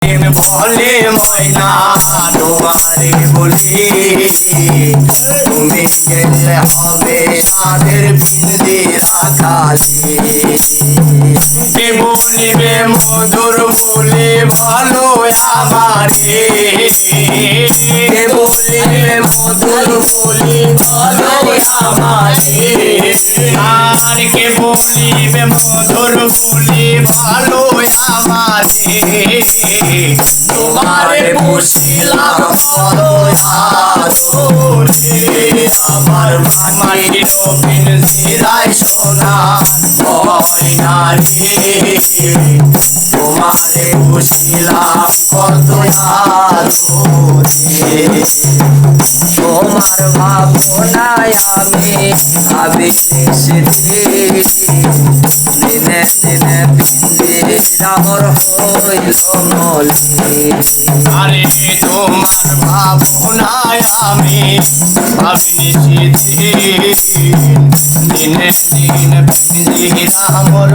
বলে ময়না তোমারে বলি তুমি গেলে হবে তাদের পিন্দিরা খালি কে বলিবে মধুর বলে ভালো আমারে কে বলিবে মধুর বলে ভালো আমারে আর কে বলিবে মধুর বলে ভালো আমারে তোমারে বসিলাম আমার মাটির পিন্দিরায় সোনা ময়না রে তোমারে বসিলাম কত তোমার ভাবনায় আমি ভাবি দিনে দিনে পিন্দিরামর হইল মলি আরে তোমার ভাবনায় আমি ভাবিনি দিনে দিন পিন্দিরা মোর